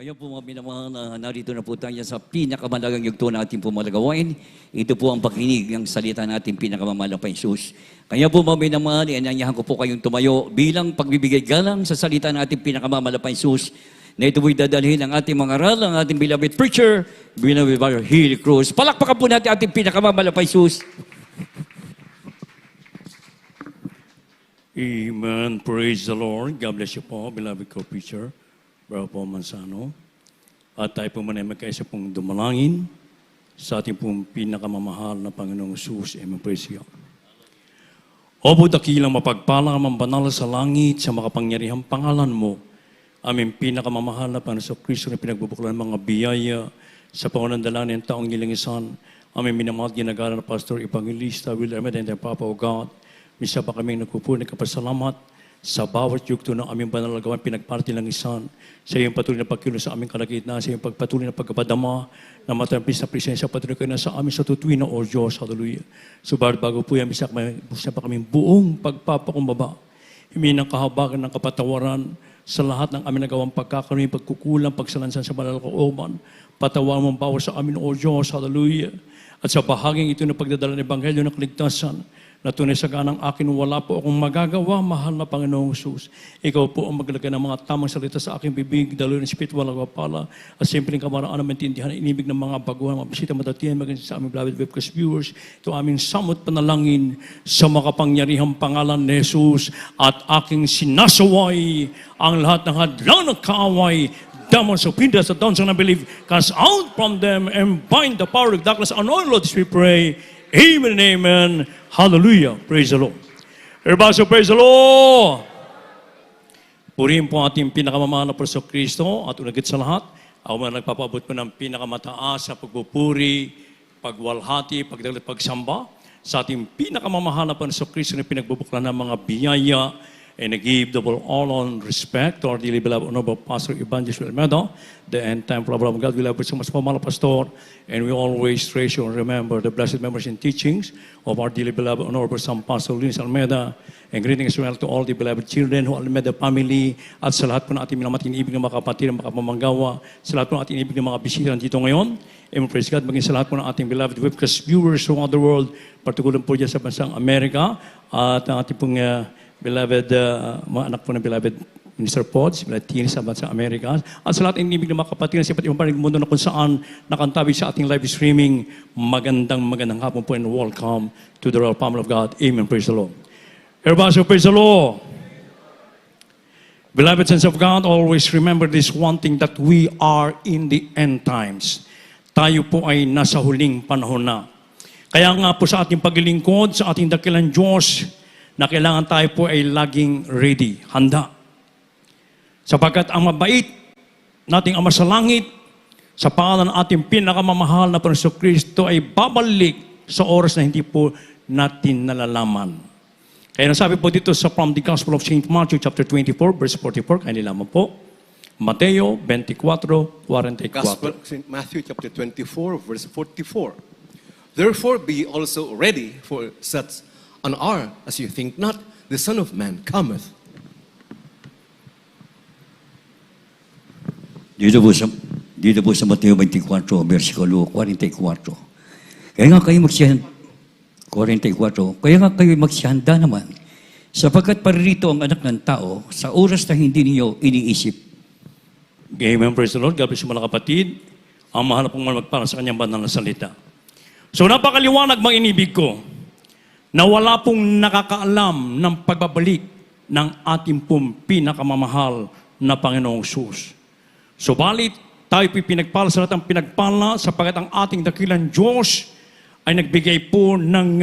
Kaya po mga minamahal na narito na po tayo sa pinakamalagang yugto na ating pumalagawain. Ito po ang pakinig ng salita natin pinakamamahal na Jesus. Kaya po mga minamahal, inanyahan ko po kayong tumayo bilang pagbibigay galang sa salita natin pinakamamahal na Jesus. Na ito po'y dadalhin ang ating mga aral, ang ating beloved preacher, beloved Brother Hilly Cruz. Palakpakan po natin ating pinakamamahal na Jesus. Amen. Praise the Lord. God bless you po, beloved co-preacher, Brother Paul Manzano. At tayo po muna magkaisa pong dumalangin sa ating pong pinakamamahal na Panginoong Jesus. Amen. Praise God. Opo dakilang mapagpalang ang banal sa langit sa makapangyarihang pangalan mo. Aming pinakamamahal na Panginoong Kristo na pinagbubuklan ng mga biyaya sa pangunandalanan ng taong nilingisan. Aming minamahal ginagala na Pastor Evangelista William and the Papa of God. Misa pa kaming nagpupuri ng kapasalamat sa bawat yugto ng aming banal na gawain pinagparti ng isan. Sa iyong patuloy na pagkilos sa aming kalagitnaan, sa iyong pagpatuloy na pagkapadama, na matampis na presensya, patuloy kayo na sa amin sa tutuwi na O Diyos. Hallelujah. Subalit bago po yan, misa pa kaming buong pagpapakumbaba. Himingi ng kahabagan ng kapatawaran sa lahat ng aming nagawang pagkakaroon, pagkukulang, pagsalansan sa banal kauman. Patawaran mong bawal sa amin, O Diyos. Hallelujah. At sa bahaging ito na pagdadala ng Ebanghelyo ng kaligtasan, na tunay sa ganang akin, wala po akong magagawa, mahal na Panginoong Jesus. Ikaw po ang maglagay ng mga tamang salita sa aking bibig, daloy ng spiritual na kapala, at simpleng kamaraan na maintindihan, inibig ng mga baguhan, mga bisita matatiyan, maging sa aming beloved webcast viewers, ito aming samot panalangin sa makapangyarihang pangalan ni Jesus, at aking sinasaway ang lahat ng hadlang ng kaaway, demons of hindrance that don't believe, cast out from them and bind the power of darkness. And all Lord, we pray. Amen and amen. Hallelujah. Praise the Lord. Everybody say, praise the Lord. Purihin po ating pinakamamahal na Panginoong Kristo at unagit sa lahat. Ako man nagpapabot po ng pinakamataas sa pagpupuri, pagwalhati, pagdalit, pagsamba sa ating pinakamamahal na Panginoong Kristo na pinagbubuklan ng mga biyaya. And I give double honor and respect to our dearly beloved Honorable Pastor Evangelist Almeida, the end-time problem of God. We love so much for Pastor, and we always treasure and remember the blessed memories and teachings of our dearly beloved Honorable San Pastor Luis Almeida. And greetings as well to all the beloved children who Almeida family, at sa lahat po na ating minamating ibig ng mga kapatid, mga kapamanggawa, sa lahat po na ating ibig ng mga bisita dito ngayon. And praise God, maging sa lahat po ng ating beloved webcast viewers throughout the world, partikular po dyan sa bansang Amerika, at ang ating pong beloved, mga anak po ng beloved Minister Pods, beloved teens sa bansang Amerika, at sa lahat ng ibig ng mga kapatid sa iba't ibang panig mundo na kung saan nakantabi sa ating live streaming, magandang hapon po and welcome to the royal family of God. Amen. Praise the Lord. Everybody say, praise the Lord. Beloved sons of God, always remember this one thing, that we are in the end times. Tayo po ay nasa huling panahon na. Kaya nga po sa ating paglilingkod, sa ating dakilang Diyos, na kailangan tayo po ay laging ready, handa. Sapagkat ang mabait nating Ama sa langit, sa pangalan ng ating pinakamamahal na Panginoong Kristo ay babalik sa oras na hindi po natin nalalaman. Kaya nasabi po dito sa from the Gospel of St. Matthew chapter 24, verse 44, kaya nilaman po, Mateo 24:44. Gospel of St. Matthew chapter 24, verse 44. Therefore be also ready for such an hour as you think not, the Son of Man cometh. Dito po sa Mateo 24, versikulo 44. Kaya nga kayo magsihanda naman, sapagkat paririto ang anak ng tao sa oras na hindi ninyo iniisip. Amen. Praise the Lord. God bless you mga kapatid. Ang mahal pong magpala sa kanyang banal na salita. So napakaliwanag mga inibig ko, na wala pong nakakaalam ng pagbabalik ng ating pong pinakamamahal na Panginoong Jesus. Subalit, tayo po'y pinagpala sa lahat ng pinagpala sapagkat ang ating dakilang Diyos ay nagbigay po ng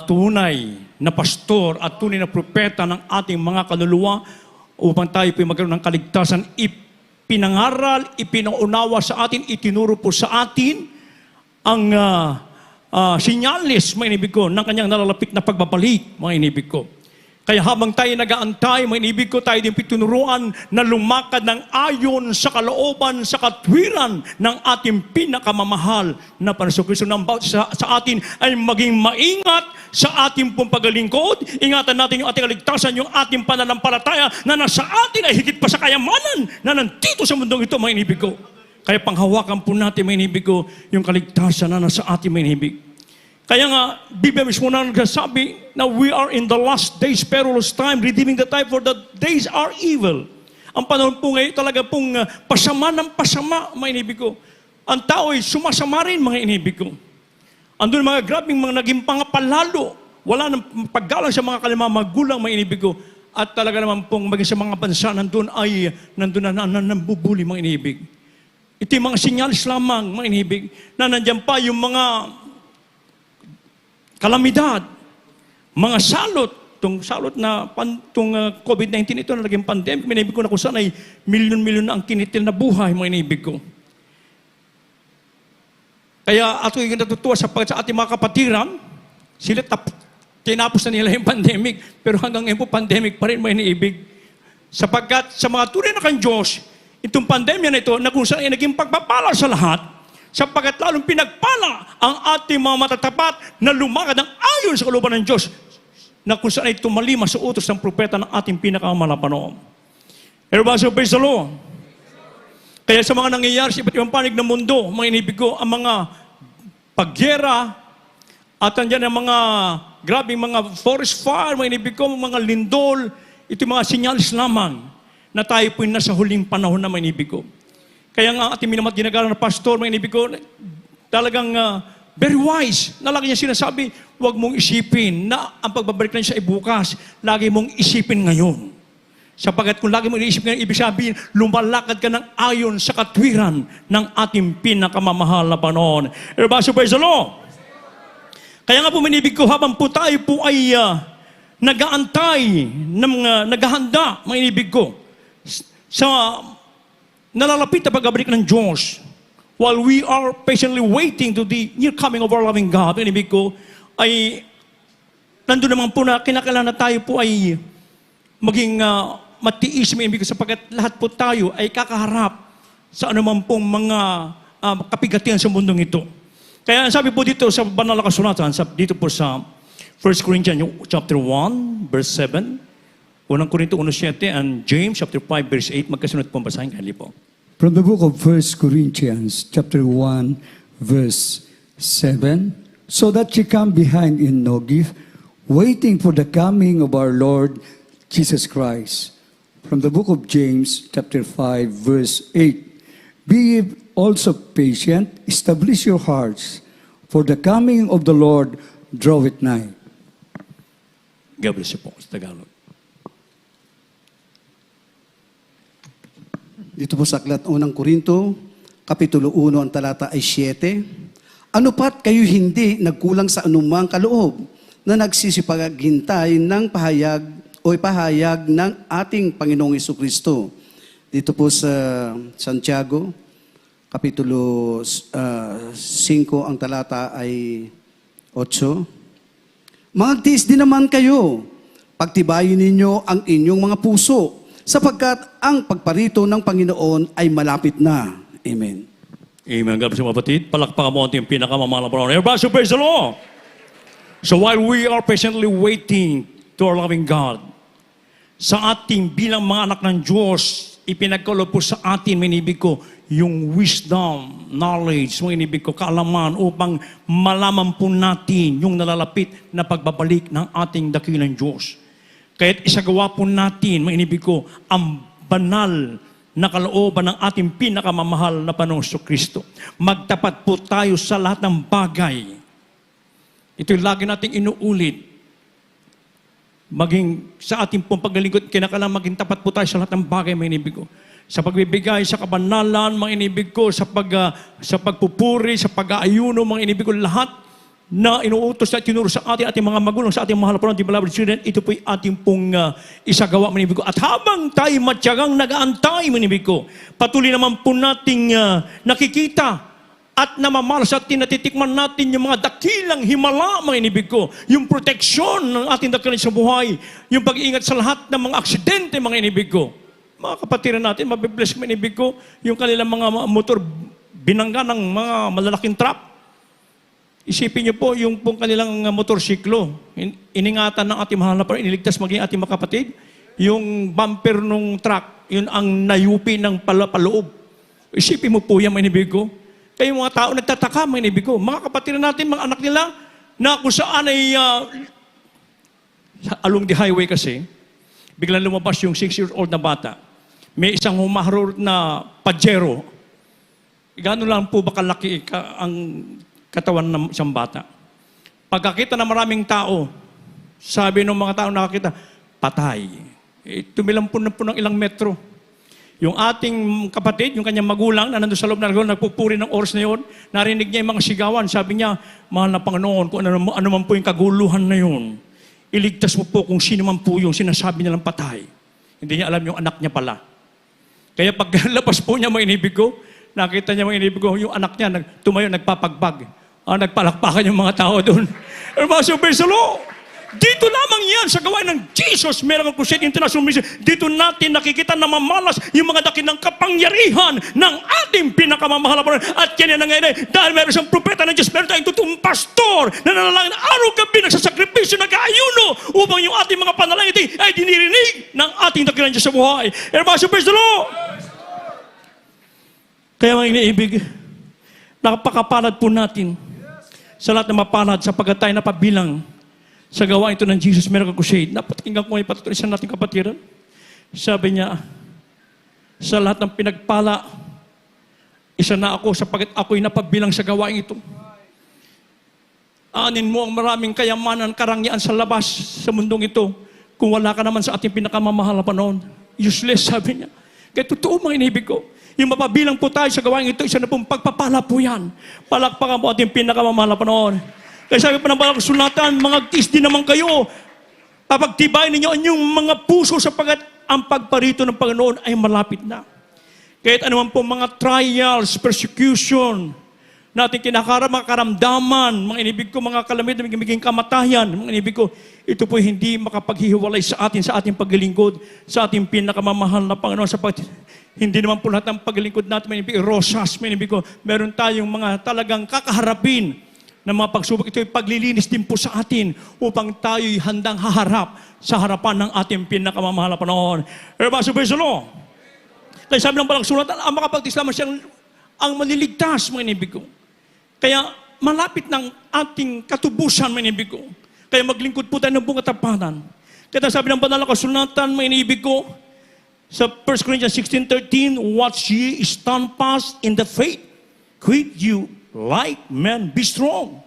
tunay na pastor at tunay na propeta ng ating mga kaluluwa upang tayo po'y magkaroon ng kaligtasan. Ipinangaral, ipinaunawa sa atin, itinuro po sa atin ang sinyalis, mga inibig ko, ng kanyang nalalapit na pagbabalik, mga inibig ko. Kaya habang tayo nag-aantay, mga inibig ko, tayo din pitunuruan na lumakad ng ayon sa kalooban, sa katwiran ng ating pinakamamahal na Panginoon Kristo. Nang bawat sa atin ay maging maingat sa ating pong paglingkod. Ingatan natin yung ating kaligtasan, yung ating pananampalataya na nasa atin ay higit pa sa kayamanan na nandito sa mundong ito, mga inibig ko. Kaya panghawakan po natin, mga inibig ko, yung kaligtasan na nasa atin, mga inibig. Kaya nga, Biblia mismo na nagsasabi na we are in the last days, perilous time, redeeming the time for the days are evil. Ang panahon po ngayon talaga pong pasama ng pasama, mga inibig ko. Ang tao ay sumasama rin, mga inibig ko. Andun mga grabing mga naging pangapalalo. Wala nang paggalang sa mga magulang, mga inibig ko. At talaga naman pong maging sa mga bansa, nandun na nambubuli, mga inibig. Ito yung mga sinyalis lamang, mga inibig, na nandyan pa yung mga kalamidad, mga salot, itong salot na COVID-19 ito na naging pandemic, minibig ko na kung saan ay milyon-milyon na ang kinitil na buhay, mga inibig ko. Kaya ato yung natutuwa sa ating mga kapatiran, sila tinapos na nila yung pandemic, pero hanggang ngayon po pandemic pa rin, mga inibig. Sapagkat sa mga tunay na kang Diyos, itong pandemya na ito, na kung saan ay naging pagpapala sa lahat, sapagkat lalong pinagpala ang ating mga matatapat na lumakad ng ayon sa kalooban ng Diyos na kung saan ay tumalima sa utos ng propeta ng ating pinakamahal na panahon. Everybody say, praise the Lord. Kaya sa mga nangyayari sa iba't ibang panig ng mundo, mga inibig ko, ang mga pagyera at andyan ang mga grabing mga forest fire, mga inibig ko, mga lindol, ito yung mga sinyalis lamang na tayo po'y nasa huling panahon na, mga inibig ko. Kaya nga ating minamat ginagawa na pastor, mga inibig ko, talagang very wise na lagi niya sinasabi, huwag mong isipin na ang pagbabalik na siya ay bukas, lagi mong isipin ngayon. Sapagat kung lagi mong iisip ngayon, ibig sabihin, lumalakad ka ng ayon sa katwiran ng ating pinakamamahal na panahon. Everybody, praise the Lord. Kaya nga po, minibig ko, habang po tayo po ay nag-aantay, naghahanda, mga inibig ko, sa nalalapit na pagbabalik ng Diyos, while we are patiently waiting to the near coming of our loving God, ang ibig ko, ay nandun naman po na kinakailangan na tayo po ay maging matiis, ang ibig ko, sapagkat lahat po tayo ay kakaharap sa anuman pong mga kapigatian sa mundong ito. Kaya sabi po dito sa banal na kasulatan, dito po sa 1 Corinthians chapter 1, verse 7, Unang Korinto 1:7 and James chapter 5 verse 8, magkasunod pong basahin kali po. From the book of 1 Corinthians chapter 1 verse 7, so that ye come behind in no gift, waiting for the coming of our Lord Jesus Christ. From the book of James chapter 5 verse 8, be ye also patient, establish your hearts, for the coming of the Lord draweth nigh. God bless you po sa Tagalog. Dito po sa aklat unang Korinto, kapitulo 1, ang talata ay 7. Ano pat kayo hindi nagkulang sa anumang kaloob na nagsisipaghintay ng pahayag o ipahayag ng ating Panginoong Jesucristo. Dito po sa Santiago, kapitulo 5, ang talata ay 8. Magtiis din naman kayo, pagtibayin ninyo ang inyong mga puso, sapagkat ang pagparito ng Panginoon ay malapit na. Amen. Amen. God bless you, mga kapatid. Palakpakan mo ang ating pinakamamahal na panahon. Everybody say, praise the Lord. So while we are patiently waiting to our loving God, sa ating bilang mga anak ng Diyos, ipinagkaloob po sa atin, minibig ko, yung wisdom, knowledge, minibig ko, kaalaman, upang malaman po natin yung nalalapit na pagbabalik ng ating dakilang Diyos. Kaya't isagawa po natin, mainibig ko, ang banal na kalooban ng ating pinakamamahal na Panginoong Kristo. Magtapat po tayo sa lahat ng bagay. Ito'y lagi nating inuulit. Maging sa ating pong paglilingkod, kinakailangan maging tapat po tayo sa lahat ng bagay, mainibig ko. Sa pagbibigay, sa kabanalan, mga inibig ko, sa pagpupuri, sa pag-aayuno, mga inibig ko, lahat na inuutos na tinuro sa ating mga magulang, sa ating mahal na beloved children, ito po'y ating pong isagawa, manibig ko. At habang tayo matyagang nag-aantay, manibig ko, patuloy naman po nating nakikita at namamalas at tinatitikman natin yung mga dakilang himala, mga inibig ko, yung proteksyon ng ating dakilang sa buhay, yung pag-iingat sa lahat ng mga aksidente, mga inibig ko. Mga kapatiran natin, mabibless, mga inibig ko, yung kanilang mga motor binangga ng mga malalaking truck. Isipin niyo po yung pong kanilang motorsiklo, iningatan ng ating mahal na Panginoon, iniligtas maging ating mga kapatid, yung bumper ng truck, yun ang nayupi ng paloob. Isipin mo po yan, mga inibig ko. Kaya mga tao nagtataka, mga inibig ko. Mga kapatid natin, mga anak nila, na kung saan ay along the highway kasi, biglang lumabas yung 6-year-old na bata. May isang humaharor na pajero. Gano'n lang po ba kalaki ang katawan ng isang bata? Pagkakita ng maraming tao, sabi ng mga tao nakakita, patay. Tumilang po ng ilang metro. Yung ating kapatid, yung kanyang magulang na nandun sa loob na nagpupuri ng oras na yun, narinig niya yung mga sigawan. Sabi niya, mahal na Panginoon, kung ano man po yung kaguluhan na yun, iligtas mo po kung sino man po yung sinasabi nilang patay. Hindi niya alam yung anak niya pala. Kaya pagkalabas po niya, mga inibig ko, nakita niya, mga inibig ko, yung anak niya tumayo, nagpapagbag. Nagpalakpakan yung mga tao doon. Hermaso Bersalo, dito lamang yan sa gawain ng Jesus Miracle Crusade International Mission. Dito natin nakikita na mamalas yung mga dakilang kapangyarihan ng ating pinakamamahal na Panginoon. At kanya nangyayari, dahil meron siyang propeta ng Diyos, meron tayong totoong pastor na nanalangin araw-gabi nagsasakripisyo, nag-aayuno upang yung ating mga panalangin ay dinirinig ng ating dakilang Diyos sa buhay. Hermaso Bersalo! Kaya mga iniibig, napakapalad po natin sa lahat na mapalad sapagkat tayo napabilang sa gawa ito ng Jesus Miracle Crusade. Napatinggan ko ngayon patuloy sa nating kapatiran. Sabi niya, sa lahat ng pinagpala, isa na ako sapagkat ako'y napabilang sa gawain ito. Anin mo ang maraming kayamanan, karangyaan sa labas sa mundong ito kung wala ka naman sa ating pinakamamahal na Panginoon. Useless, sabi niya. Kaya totoo mga inibig ko. Yung mapabilang po tayo sa gawain ito, isa na pong pagpapala po yan. Palakpakan po ating pinakamamahal na Panginoon. Kaya sabi pa ng Banal na Kasulatan, mga tiis din naman kayo. Papagtibayin ninyo ang inyong mga puso sapagkat ang pagparito ng Panginoon ay malapit na. Kahit anuman po mga trials, persecution, natin kinakarap, mga karamdaman, mga inibig ko, mga kalamit, magiging kamatayan, mga inibig ko, ito po hindi makapaghihiwalay sa ating paglilingkod, sa ating pinakamamahal na Panginoon sapagkat hindi naman po lahat ng paglilingkod natin, mga inibig, rosas, mga inibig ko, meron tayong mga talagang kakaharapin ng mga pagsubok. Ito ay paglilinis din po sa atin upang tayo'y handang haharap sa harapan ng ating pinakamamahal na Panginoon. Hermaso Bersalo. Kaya sabi ng Banal na Kasulatan, ang makapagtis lamang siyang ang maliligtas, mga inibig ko. Kaya malapit ng ating katubusan, mga inibig ko. Kaya maglingkod po tayo ng buong katapatan. Kaya sabi ng Banal na Kasulatan, mga inibig ko, sa 1 Corinthians 16:13, watch ye, stand fast in the faith. Quit you like men, be strong.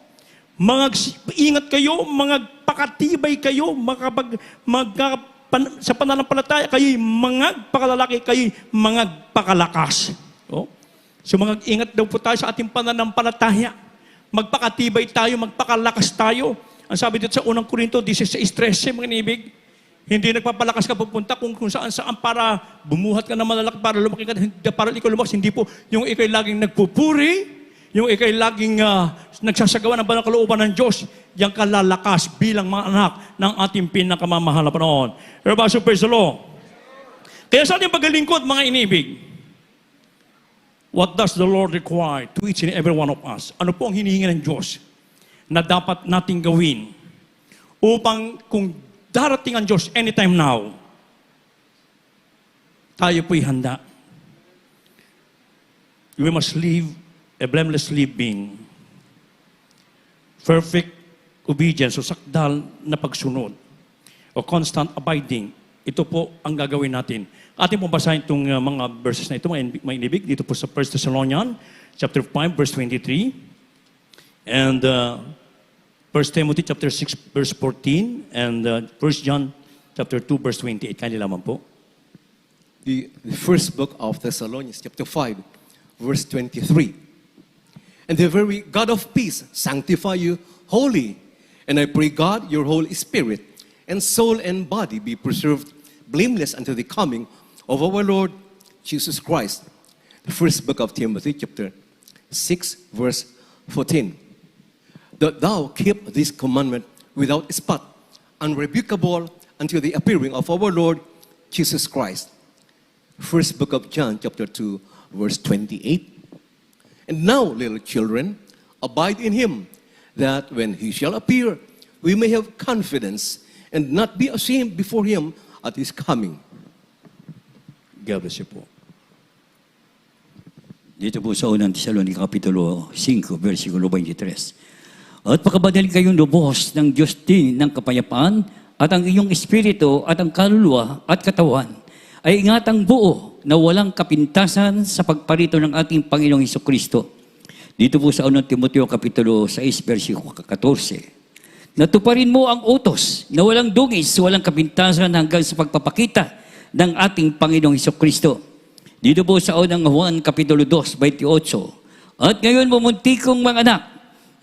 Ingat kayo, pakatibay kayo, sa pananampalataya, kayo'y pakalalaki, kayo'y pakalakas. Oh? So ingat daw po tayo sa ating pananampalataya. Magpakatibay tayo, magpakalakas tayo. Ang sabi dito sa 1 Corinto 16:13, mga inibig, hindi nagpapalakas ka pupunta kung saan para bumuhat ka na malalaki, para lumaki ka, para ikaw lumakas. Hindi po yung ikaw laging nagpupuri, yung ikay laging nagsasagawa ng banal kalooban ng Diyos, yung kalalakas bilang mga anak ng ating pinakamamahal na Panginoon. Hermaso Bersalo. Kaya sa ating paglilingkod, mga inibig, what does the Lord require to each and every one of us? Ano po ang hinihingi ng Diyos na dapat nating gawin upang kung darating ang Diyos anytime now, tayo po'y handa. We must live a blameless living, perfect obedience o sakdal na pagsunod, o constant abiding. Ito po ang gagawin natin. Ating pong basahin itong mga verses na ito, mga inibig, dito po sa 1 Thessalonians, chapter 5, verse 23, and 1 Timothy, chapter 6, verse 14, and 1 John, chapter 2, verse 28. Kaya naman po. The first book of Thessalonians, chapter 5, verse 23. And the very God of peace sanctify you wholly. And I pray God, your whole spirit and soul and body be preserved blameless until the coming of our Lord Jesus Christ. The first book of Timothy, chapter 6, verse 14. That thou keep this commandment without spot, unrebukable until the appearing of our Lord Jesus Christ. First book of John, chapter 2, verse 28. And now, little children, abide in him, that when he shall appear, we may have confidence and not be ashamed before him at his coming. God bless you po. Dito po sa unang Tesalonica Kapitulo 5, versikulo 23. At pagkabadali kayong lubos ng Diyos din ng kapayapaan at ang iyong espiritu at ang kaluluwa at katawan ay ingatang buo na walang kapintasan sa pagparito ng ating Panginoong Hesukristo. Dito po sa unang Timoteo Kapitulo 6, versikulo 14. Natuparin mo ang utos na walang dungis, walang kapintasan hanggang sa pagpapakita ng ating Panginoong Hesukristo. Dito po sa unang Juan Kapitulo 2, 28. At ngayon mumuntikong mga anak,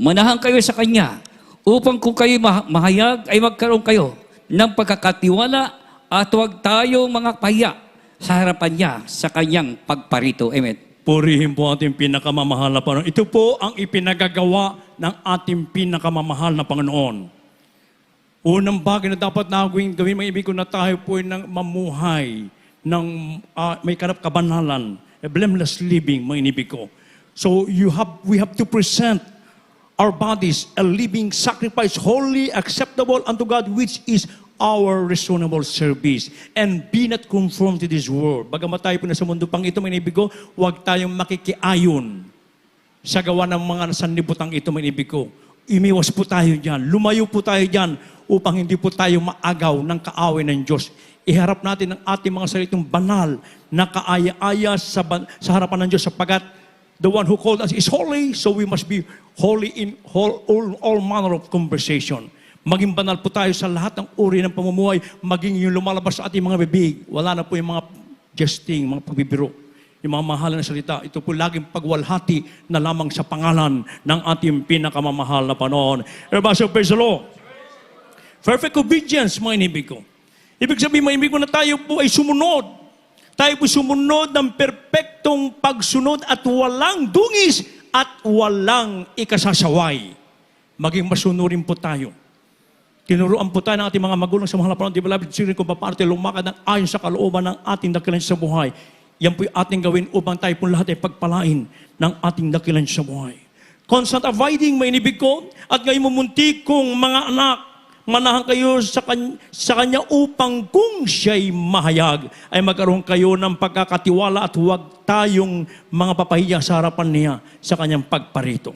manahan kayo sa Kanya, upang kung kayo mahayag ay magkaroon kayo ng pagkakatiwala at huwag tayong mga pahiya sa harapan niya sa Kanyang pagparito. Amen. Purihin po ating pinakamamahal na Panginoon. Ito po ang ipinagagawa ng ating pinakamamahal na Panginoon. Unang bagay na dapat gawin, mga ibig ko na tayo po ng mamuhay ng may kabanalan, a blameless living, mga inibig ko. So we have to present our bodies a living sacrifice, holy, acceptable unto God, which is our reasonable service. And be not conformed to this world. Bagamat tayo po na sa mundo pang ito, mga inibig ko, huwag tayong makikiayon sa gawa ng mga sanlibutan ito, mga inibig ko. Imiwas po tayo dyan. Lumayo po tayo dyan upang hindi po tayo maagaw ng kaaway ng Diyos. Iharap natin ang ating mga salitong banal na kaaya-aya sa harapan ng Diyos sapagat the one who called us is holy, so we must be holy in all manner of conversation. Maging banal po tayo sa lahat ng uri ng pamumuhay, maging yung lumalabas sa ating mga bibig. Wala na po yung mga jesting, mga pagbibiro. Yung mga mahalan na salita, ito po laging pagwalhati na lamang sa pangalan ng ating pinakamamahal na Panginoon. Everybody say, praise the Lord. Perfect obedience, mga inibig ko. Ibig sabihin, mga inibig ko na tayo po ay sumunod. Tayo po sumunod ng perpektong pagsunod at walang dungis at walang ikasasaway. Maging masunurin po tayo. Tinuruan po tayo ng ating mga magulang sa mga Panginoon, di ba labid sirin kung paano lumakad ng ayon sa kalooban ng ating dakilan sa buhay. Yan po yung ating gawin upang tayo po lahat ay pagpalain ng ating dakilan sa buhay. Constant abiding, may inibig ko, at ngayon mumuntik kong mga anak, manahan kayo sa Kanya upang kung siya'y mahayag, ay magkaroon kayo ng pagkakatiwala at huwag tayong mga papahiya sa harapan niya sa Kanyang pagparito.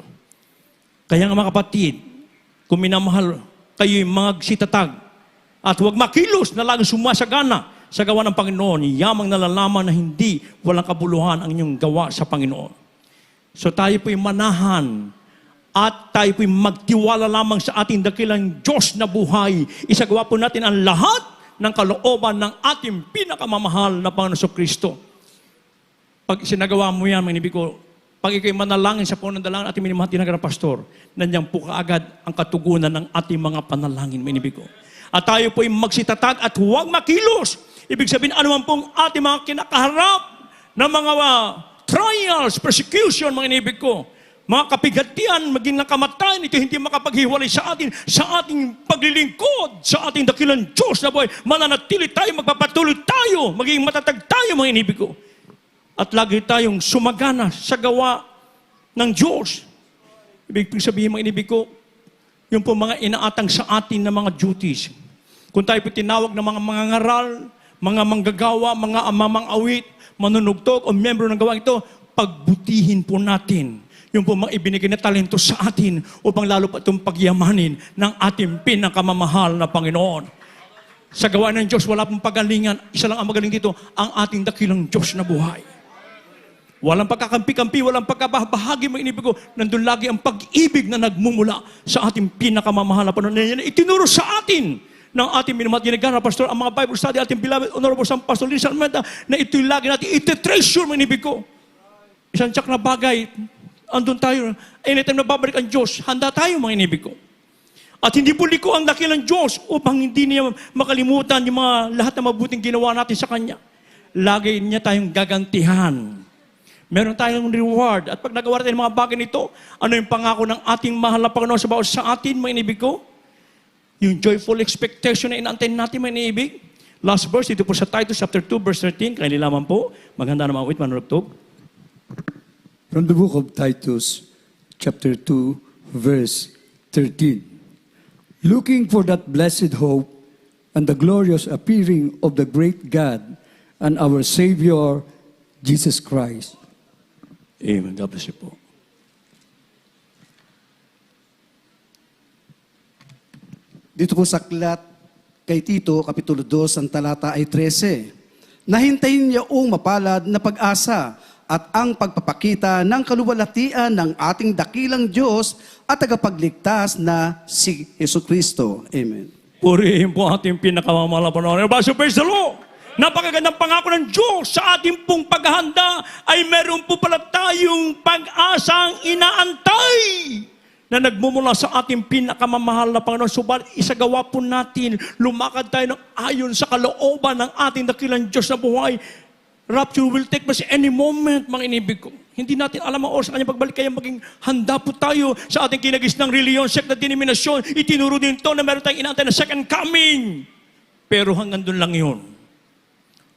Kaya nga mga kapatid, kung minamahal kayo'y magsitatag at huwag makilos na laging sumasagana sa gawa ng Panginoon, yamang nalalaman na hindi walang kabuluhan ang inyong gawa sa Panginoon. So tayo po'y manahan at tayo po'y magtiwala lamang sa ating dakilang Diyos na buhay. Isagawa po natin ang lahat ng kalooban ng ating pinakamamahal na Panginoon Kristo. Pag sinagawa mo yan, mga ibig ko, pag ikaw'y manalangin sa panandalangin ating minimahal tinaga ng pastor, nandiyan po kaagad ang katugunan ng ating mga panalangin, mga ibig ko. At tayo po'y magsitatag at huwag makilos. Ibig sabihin, anuman pong ating mga kinakaharap ng mga trials, persecution, mga inibig ko, mga kapigatian, maging nakamatayan, ito hindi makapaghiwalay sa ating paglilingkod, sa ating dakilang Diyos na buhay. Mananatili tayo, magpapatuloy tayo, maging matatag tayo, mga inibig ko. At lagi tayong sumagana sa gawa ng Diyos. Ibig sabihin, mga inibig ko, yung po mga inaatang sa atin na mga duties. Kung tayo po tinawag ng mga mangangaral, mga manggagawa, mga amamang awit, manunugtog o membro ng gawang ito, pagbutihin po natin yung po mga ibinigay na talento sa atin upang lalo pa itong pagyamanin ng ating pinakamamahal na Panginoon. Sa gawa ng Diyos, wala pong pagalingan. Isa lang ang magaling dito, ang ating dakilang Diyos na buhay. Walang pagkakampi-kampi, walang pagkabahagi, mga inibig ko, nandun lagi ang pag-ibig na nagmumula sa ating pinakamamahal na Panginoon. Itinuro sa atin ng ating minamahal ginagana, Pastor, ang mga Bible study, ating beloved, honorable San Pastor Lisa Almeda, na ito'y lagi natin, iti-treasure, mga inibig ko. Isang tsak na bagay, andun tayo, anytime na babalik ang Diyos, handa tayo, mga inibig ko. At hindi po liko ang dakilang Diyos upang hindi niya makalimutan yung mga lahat na mabuting ginawa natin sa Kanya. Lagi niya tayong gagantihan. Meron tayong reward. At pag nagawa natin ang mga bagay nito, ano yung pangako ng ating mahal na Panginoon sa bawat sa atin, mga inibig ko? Yung joyful expectation na inaantay natin, mga inibig. Last verse, dito po sa Titus chapter 2, verse 13. Kaya nilaman po. Maganda na mawit, manurugtog. From the book of Titus, chapter 2, verse 13. Looking for that blessed hope and the glorious appearing of the great God and our Savior, Jesus Christ. Amen. God bless you po. Dito po sa aklat kay Tito, Kapitulo 2, ang talata ay 13. Nahintayin niya mapalad na pag-asa at ang pagpapakita ng kaluwalhatian ng ating dakilang Diyos at tagapagligtas na si Jesucristo. Amen. Purihin po ating pinakamamahal na Panginoon. Baso, praise the Lord! Napakagandang pangako ng Diyos sa ating pong paghahanda ay meron po pala tayong pag-asang inaantay na nagmumula sa ating pinakamamahal na Panginoon. Subalit isagawa po natin, lumakad tayo ng ayon sa kalooban ng ating dakilang Diyos na buhay. Rapture will take place any moment, mga inibig ko. Hindi natin alam ang oras sa kanyang pagbalik, kaya maging handa po tayo sa ating kinagis ng reliyon, sect na denominasyon. Itinuro din ito na meron tayong inaantay na second coming. Pero hanggang doon lang yun.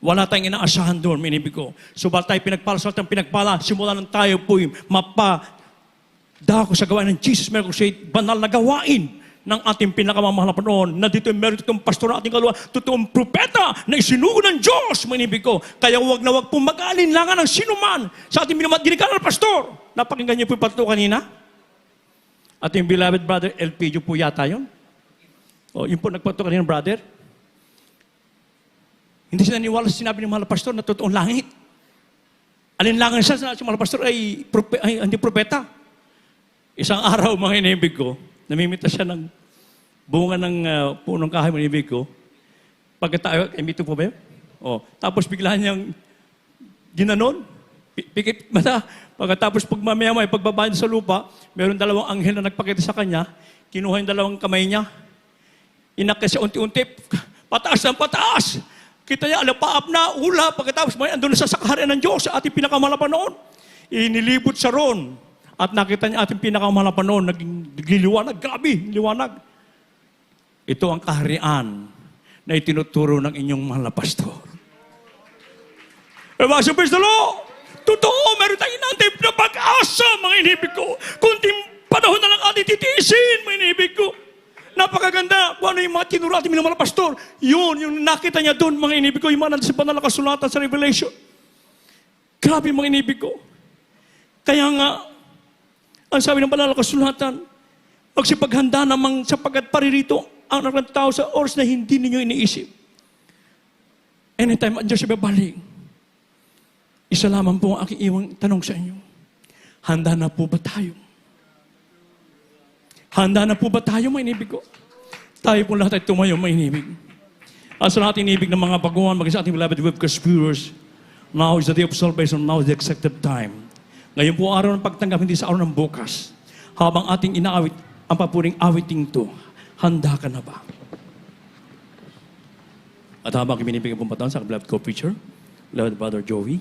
Wala tayong inaasahan doon, mga inibig ko. Subalit tayo pinagpala sa ating pinagpala, simula nang tayo po'y dako sa gawain ng Jesus Miracle Crusade, banal na gawain ng ating pinakamamahal na Panginoon, na dito meron itong pastor na ating kaluluwa, totoong propeta na isinugo ng Diyos, manibig ko. Kaya huwag na huwag pong mag-alinlangan ng sinuman sa ating ginikanan na pastor. Napakinggan niyo po yung pato kanina? Ating beloved brother, Elpidio po yata yun. O, yun po nagpato kanina, brother. Hindi siya naniwala sa sinabi ng mahal na pastor na totoong langit. Alinlangan siya sa mahal na pastor ay hindi propeta. Isang araw, mga inibig ko, namimita siya ng bunga ng punong kahoy, mga inibig ko. Pagkatayo, imito po ba yun? O, tapos bigla niyang ginanon, pikit mata. Pagkatapos pagmamayamay, pagbaba niya sa lupa, meron dalawang anghel na nagpakita sa kanya, kinuha yung dalawang kamay niya, inakit siya unti-unti, pataas ng pataas. Kita niya, alapaap na, ula, pagkatapos may andun sa sakaharian ng Diyos sa ating pinakamahal na Panginoon. Inilibot siya ron. At nakita niya ating pinakamahal na Panginoon, naging liwanag, grabe, liwanag. Ito ang kaharian na itinuturo ng inyong mahal na pastor. Praise the Lord! Totoo, meron tayong inantay na pag-asa, mga inibig ko. Kunting panahon na lang ating titiisin, mga inibig ko. Napakaganda. Kung ano yung mga tinuro ating minamahal na pastor, yun, yung nakita niya doon, mga inibig ko, yung mga nandun sa banal na kasulatan sa Revelation. Grabe, mga inibig ko. Kaya nga, ang sabi ng banal na kasulatan, magsipaghanda namang sapagkat paririto ang anak ng tao sa oras na hindi ninyo iniisip. Anytime ang Diyos siya babalik, isa lamang po ang aking iwang tanong sa inyo. Handa na po ba tayo? Handa na po ba tayo, mga inibig ko? Tayo po lahat ay tumayo, mga inibig. At sa natin inibig ng mga baguhan, maging sa ating beloved webcast viewers, now is the day of salvation, now is the accepted time. Ngayon po araw ng pagtanggap, hindi sa araw ng bukas. Habang ating inaawit, ang papuring awiting to, handa ka na ba? At habang binibigyan pong patawan sa beloved co-preacher, beloved brother Joey,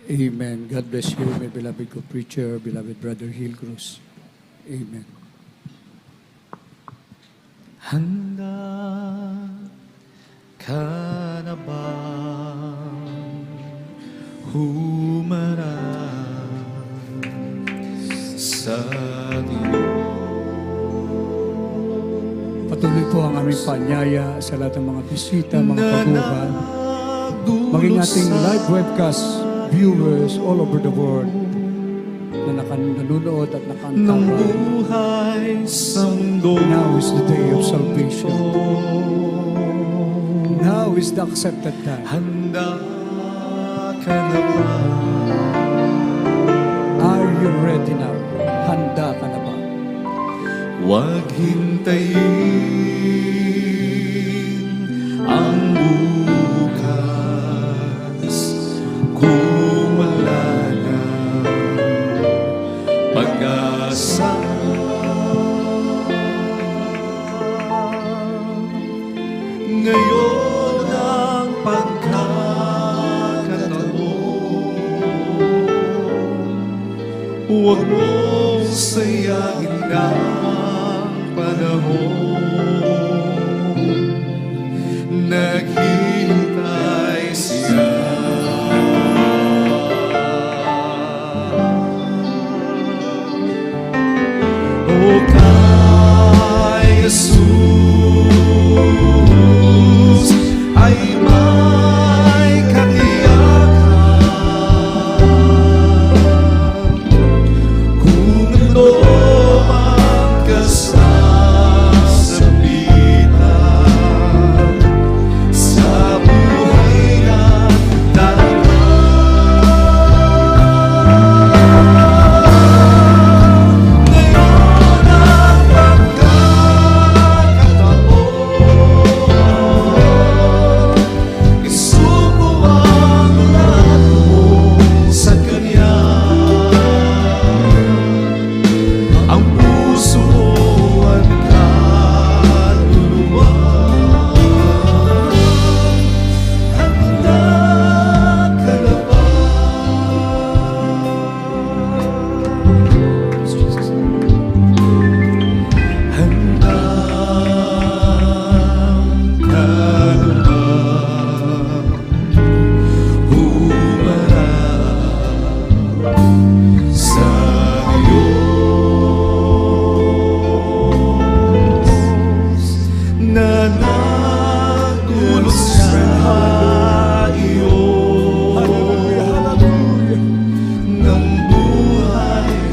Amen. God bless you, my beloved co-preacher, beloved brother Hill Cruz. Amen. Handa ka na ba humarap sa Diyos? Patuloy po ang aming panyaya sa lahat ng mga bisita, mga paguhan, maging ating live webcast viewers all over the world na nanonood at ng nakantabay. buhay sa mundo. Now is the day of salvation. Now is the accepted time. Handa ka na ba? Are you ready now? Handa ka na ba? Huwag hintayin ang bukas kung wala ng pag-asa. ngayon ang pagkakataon. Huwag mong sayangin ang panahon. Naghihintay siya. O kay Jesus ay may katiyakan. Kung ano man kasasabitan sa buhay na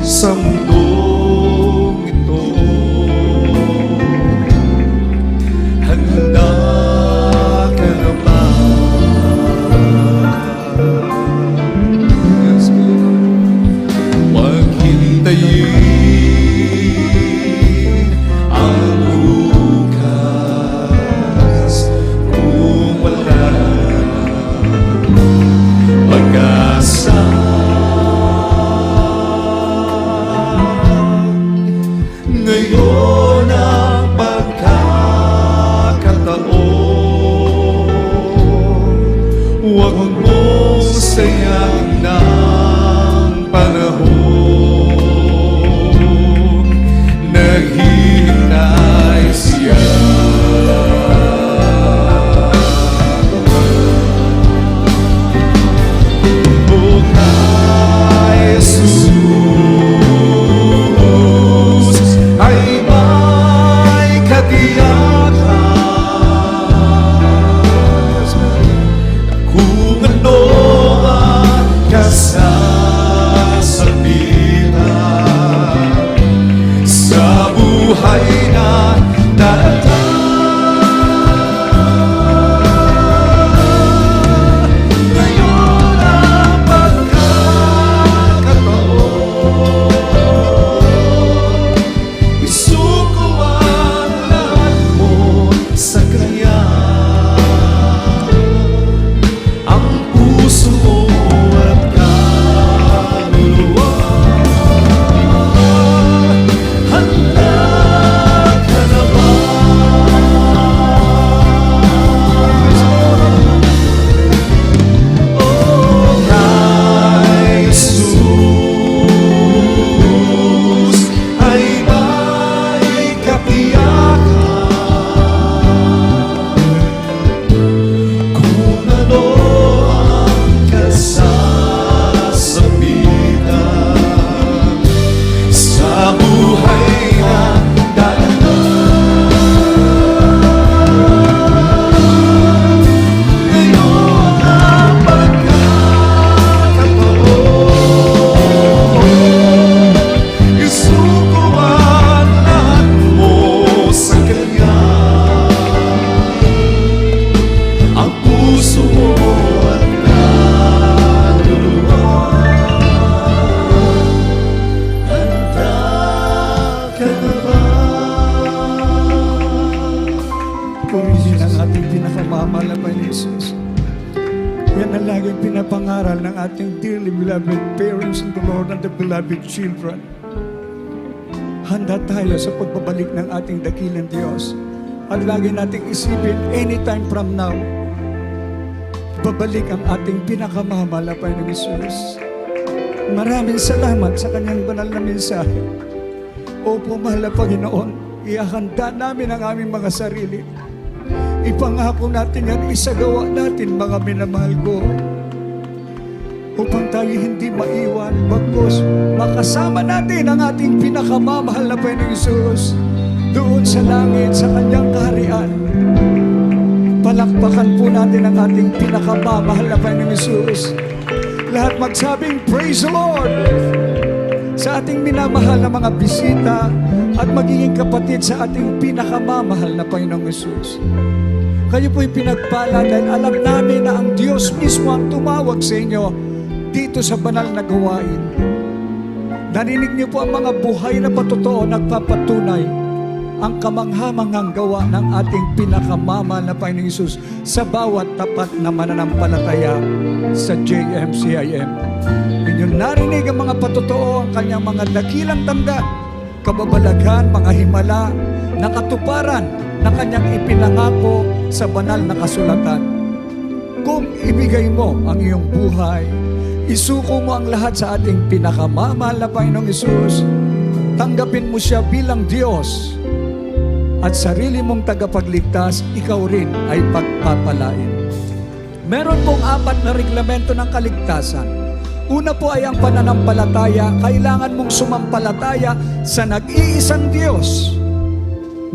sa mundong ito. Handa ka na ba? Yes, maghintayin ang bukas kung wala pag-asa. Ngayon ang pagkakataon. Huwag mong sayangin ang panahon. Naghihintay siya. O kay Jesus ay may katiyakan. Kung ano ang kasasabitan sa buhay na darating. Ngayon ang pagkakataon. Isuko ang lahat mo sa Kanya. Ang puso mo at kaluluwa. Handa ka na ba? O kay Jesus ay may katiyakan. Kung ano ang kasasabitan sa buhay na darating. Ngayon ang pagkakataon. Isuko ang lahat mo sa Kanya. Ang puso mo at kaluluwa. Handa ka na ba? Purihin ang ating pinakamamahal na Panginoon Jesus. Yan ang laging pinapangaral ng ating dearly beloved parents in the Lord and the beloved children. Handa tayo sa pagbabalik ng ating dakilang Diyos At lagi nating isipin, anytime from now, babalik ang ating pinakamamahal na Panginoong Hesus. Maraming salamat sa kanyang banal na mensahe. Opo, mahal na Panginoon, ihahanda namin ang aming mga sarili. Ipangako natin yan, isagawa natin, mga minamahal ko, upang tayo hindi maiwan, bagkus makasama natin ang ating pinakamamahal na Panginoong Hesus doon sa langit, sa kanyang kaharian. Palakpakan po natin ang ating pinakamamahal na Panginoong Hesus. Lahat magsabing, Praise the Lord! Sa ating minamahal na mga bisita at magiging kapatid sa ating pinakamamahal na Panginoong Hesus. Kayo po'y pinagpala dahil alam namin na ang Diyos mismo ang tumawag sa inyo dito sa banal na gawain. Narinig niyo po ang mga buhay na patotoo nagpapatunay ang kamanghamanghang gawa ng ating pinakamamahal na Panginoong Hesus sa bawat tapat na mananampalataya sa JMCIM. Inyong narinig ang mga patotoo, ang kanyang mga dakilang tanda, kababalaghan, mga himala, na katuparan na kanyang ipinangako sa banal na kasulatan. Kung ibigay mo ang iyong buhay, isuko mo ang lahat sa ating pinakamamahal na Panginoong Hesus, tanggapin mo siya bilang Diyos, at sarili mong tagapagligtas, ikaw rin ay pagpapalain. Meron pong 4 na reglamento ng kaligtasan. Una po ay ang pananampalataya. Kailangan mong sumampalataya sa nag-iisang Diyos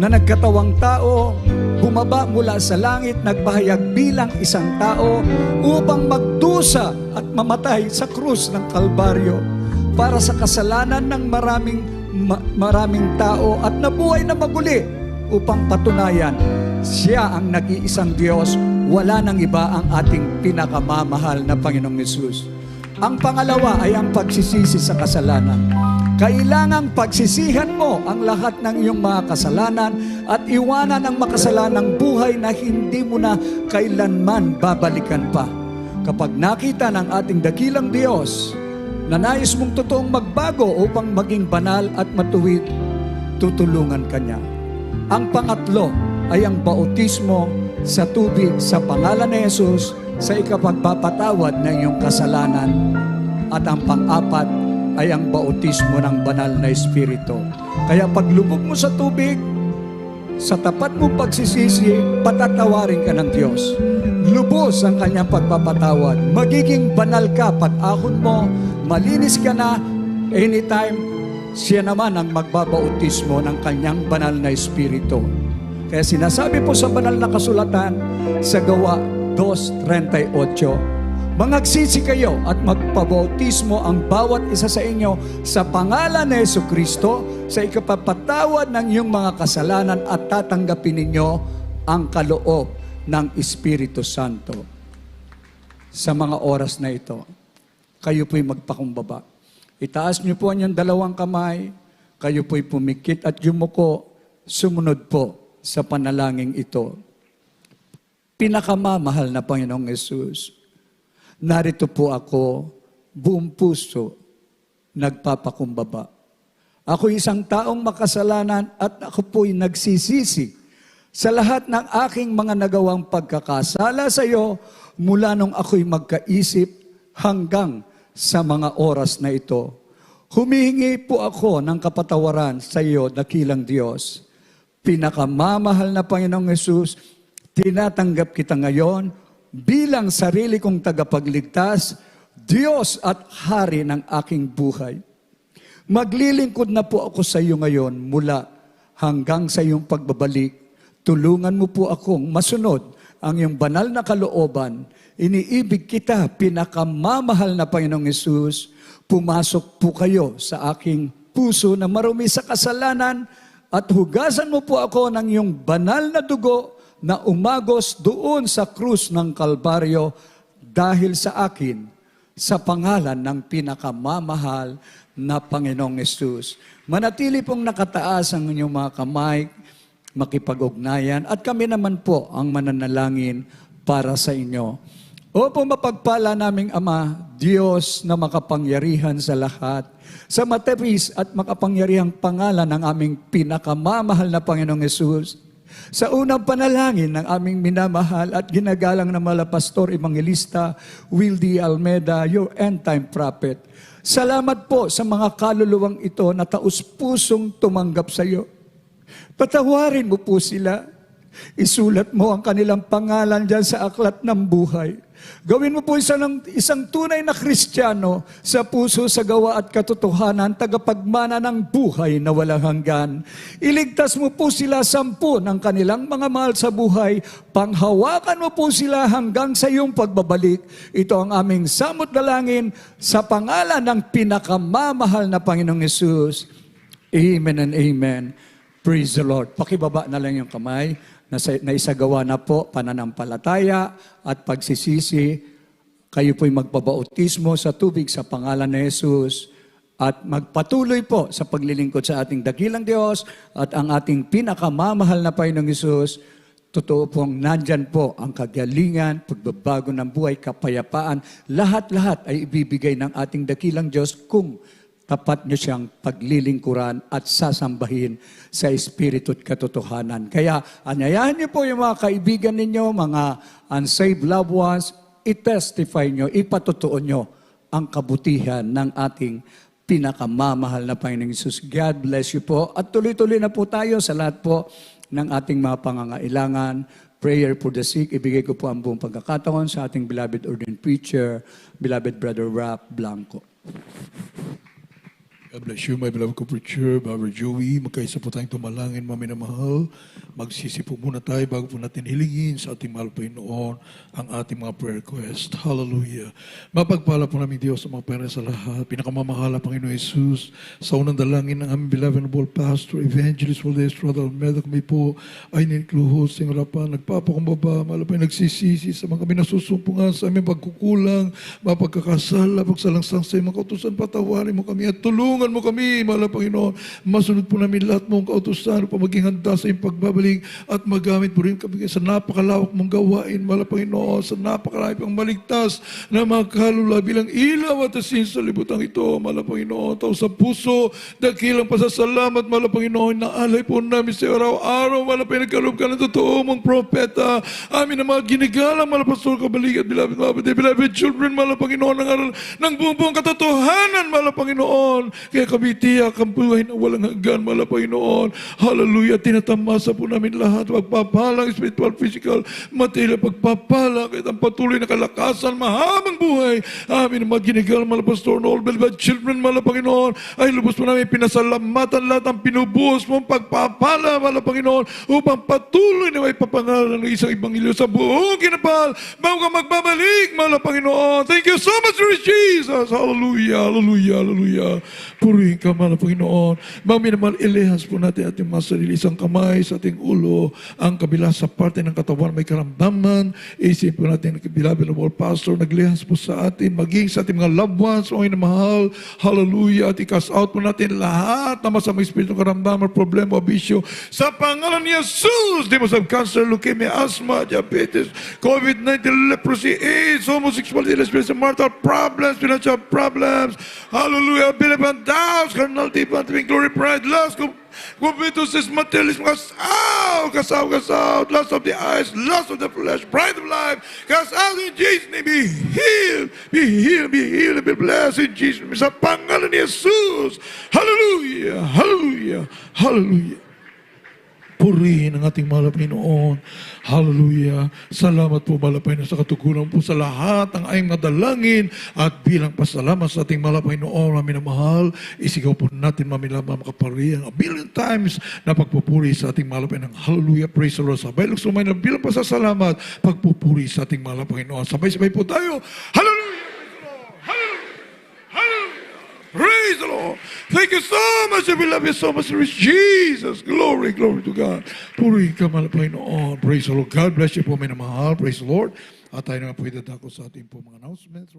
na nagkatawang tao, bumaba mula sa langit, nagpahayag bilang isang tao upang magdusa at mamatay sa krus ng Kalbaryo para sa kasalanan ng maraming tao at nabuhay na maguli upang patunayan siya ang nag-iisang Diyos, wala nang iba ang ating pinakamamahal na Panginoong Hesus. Ang pangalawa ay ang pagsisisi sa kasalanan. Kailangang pagsisihan mo ang lahat ng iyong mga kasalanan at iwanan ang makasalanang buhay na hindi mo na kailanman babalikan pa. Kapag nakita ng ating dakilang Diyos na nais mong totoong magbago upang maging banal at matuwid, tutulungan ka niya. Ang pangatlo ay ang bautismo sa tubig sa pangalan ni Jesus sa ikapagpapatawad ng iyong kasalanan. At ang pang-apat ay ang bautismo ng banal na Espiritu. Kaya paglubog mo sa tubig, sa tapat mong pagsisisi, patatawarin ka ng Diyos. Lubos ang kanyang pagpapatawad. Magiging banal ka pag-ahon mo, malinis ka na, anytime, siya naman ang magbabautismo ng kanyang banal na Espiritu. Kaya sinasabi po sa banal na kasulatan sa Gawa 2:38, mangagsisi kayo at magpabautismo ang bawat isa sa inyo sa pangalan ni Jesucristo sa ikapagpatawad ng iyong mga kasalanan at tatanggapin ninyo ang kaloob ng Espiritu Santo. Sa mga oras na ito, kayo po'y magpakumbaba. Itaas niyo po ang inyong 2 kamay, kayo po'y pumikit at yumuko, sumunod po sa panalangin ito. Pinakamamahal na Panginoong Hesus, narito po ako, buong puso, nagpapakumbaba. Ako isang taong makasalanan at ako po'y nagsisisi sa lahat ng aking mga nagawang pagkakasala sa iyo mula nung ako'y magkaisip hanggang sa mga oras na ito. Humihingi po ako ng kapatawaran sa iyo, dakilang Diyos. Pinakamamahal na Panginoong Hesus, tinatanggap kita ngayon bilang sarili kong tagapagligtas, Diyos at Hari ng aking buhay. Maglilingkod na po ako sa iyo ngayon mula hanggang sa iyong pagbabalik. Tulungan mo po akong masunod ang iyong banal na kalooban. Iniibig kita, pinakamamahal na Panginoong Hesus. Pumasok po kayo sa aking puso na marumi sa kasalanan at hugasan mo po ako ng iyong banal na dugo na umagos doon sa krus ng Kalbaryo dahil sa akin, sa pangalan ng pinakamamahal na Panginoong Hesus. Manatili pong nakataas ang inyong mga kamay, makipag-ugnayan, at kami naman po ang mananalangin para sa inyo. Opo, mapagpala naming Ama, Diyos na makapangyarihan sa lahat, sa matapis at makapangyarihang pangalan ng aming pinakamamahal na Panginoong Hesus, Sa unang panalangin ng aming minamahal at ginagalang na Pastor Evangelista Wildy Almeida, your end-time prophet. Salamat po sa mga kaluluwang ito na taus-pusong tumanggap sa iyo. Patawarin mo po sila. Isulat mo ang kanilang pangalan dyan sa aklat ng buhay. Gawin mo po isang tunay na Kristiyano sa puso, sa gawa at katotohanan, tagapagmana ng buhay na walang hanggan. Iligtas mo po sila 10 ng kanilang mga mahal sa buhay. Panghawakan mo po sila hanggang sa iyong pagbabalik. Ito ang aming samot dalangin sa pangalan ng pinakamamahal na Panginoong Yesus. Amen and amen. Praise the Lord. Pakibaba na lang yung kamay. Naisagawa na po pananampalataya at pagsisisi. Kayo po'y magpabautismo sa tubig sa pangalan ni Jesus at magpatuloy po sa paglilingkod sa ating dakilang Diyos at ang ating pinakamamahal na Panginoong Jesus. Totoo pong nandyan po ang kagalingan, pagbabago ng buhay, kapayapaan. Lahat-lahat ay ibibigay ng ating dakilang Diyos kung tapat niyo siyang paglilingkuran at sasambahin sa Espiritu at katotohanan. Kaya anyayahan niyo po yung mga kaibigan ninyo, mga unsaved loved ones, i-testify niyo, ipatotoo niyo ang kabutihan ng ating pinakamamahal na Panginoong Hesus. God bless you po. At tuloy-tuloy na po tayo sa lahat po ng ating mga pangangailangan. Prayer for the sick. Ibigay ko po ang buong pagkakataon sa ating beloved ordained preacher, beloved Brother Rap Blanco. God bless you, my beloved co-preacher, Brother Joey. Magkaisa po tayong tumalangin, mga minamahal. Magsisi po muna tayo bago po natin hilingin sa ating mahal Panginoon ang ating mga prayer request. Hallelujah. Mapagpala po namin Diyos sa mga pera sa lahat. Pinakamamahala Panginoon Jesus. Sa unang dalangin ng aming beloved noble pastor, Evangelist Valdez Rodal Almeida, kami po ay ninkluhos sa harapan. Nagpapakumbaba, malapay nagsisisi sa mga kami nasusumpungan sa aming pagkukulang, mapagkakasala, pagsalangsang sa mga kautusan, patawarin mo kami at tulungan mo kami, mahal na Panginoon. Masunod po namin lahat mong kautusan upang maging handa sa iyong pagbabalik at magamit po rin kami sa napakalawak mong gawain, mahal na Panginoon, sa napakarami pang maligtas na mga kaluluwa bilang ilaw at asin sa libutan ito, mahal na Panginoon. Tao sa puso, dakilang pasasalamat, mahal na Panginoon, na alay po namin sa araw-araw, mahal na Panginoon, nagkaroon ka ng totoo mong propeta. Amin na mga ginigala, mahal na Pastor Kabalik at beloved children, mahal na Panginoon, ng buong katotohanan, mahal na Panginoon. Kaya kami tiyak ang buhay na walang hanggan, mahal na Panginoon. Hallelujah. Tinatamasa po namin lahat. Pagpapalang, spiritual, physical, material, pagpapalang, kahit ang patuloy na kalakasan, mahabang buhay. Amin. Mga ginigal, mahal na Pastor Noel, beloved children, mahal na Panginoon, ay lubos po namin pinasalamatan lahat ang pinubuhos mong pagpapala, mahal na Panginoon, upang patuloy na may papangalan ng isang ibanghelyo sa buong kinapal. Bago ka magbabalik, mahal na Panginoon. Thank you so much, Lord Jesus. Hallelujah, hallelujah, hallelujah. Purihin ka, mahal na Panginoon. Mami naman, ilihas po natin ating mga sarili. Isang kamay sa ating ulo, ang kabila sa parte ng katawan may karamdaman. Isip po natin, beloved noble pastor, naglihas po sa atin, maging sa ating mga loved ones, mga mahal. Hallelujah. At i-cast out po natin lahat na masamang espiritu, karamdaman, problema, bisyo. Sa pangalan ni Jesus, di mo sa cancer, leukemia, asthma, diabetes, COVID-19, leprosy, AIDS, homosexuality, lesbianism, marital problems, financial problems. Hallelujah. Believe and doubts, carnality, vanity, glory, pride, lust, covetousness, materialism, cast out, cast out, cast out, lust of the eyes, lust of the flesh, pride of life, cast out in Jesus' name, be healed, be healed, be healed, and be blessed in Jesus' name. Sa pangalan ni Jesus. Hallelujah, hallelujah, hallelujah. Purihin ang ating mahal na Panginoon. Hallelujah. Salamat po, mahal na Panginoon, sa katugunan po sa lahat ng ayong nadalangin at bilang pasalamat sa ating mahal na Panginoon, namin na mahal, isigaw po natin mamilang makaparihan a billion times na pagpupuri sa ating mahal na Panginoon. Hallelujah. Praise the Lord. Sabay luksumay na bilang pasasalamat, pagpupuri sa ating mahal na Panginoon. Sabay-sabay po tayo. Hallelujah. Praise the Lord. Thank you so much. We love you so much. Jesus. Glory, glory to God. Purihin ka, mahal na Panginoon. Praise the Lord. God bless you po, may namahal. Praise the Lord. At tayo naman po idadako sa ating po mga announcements.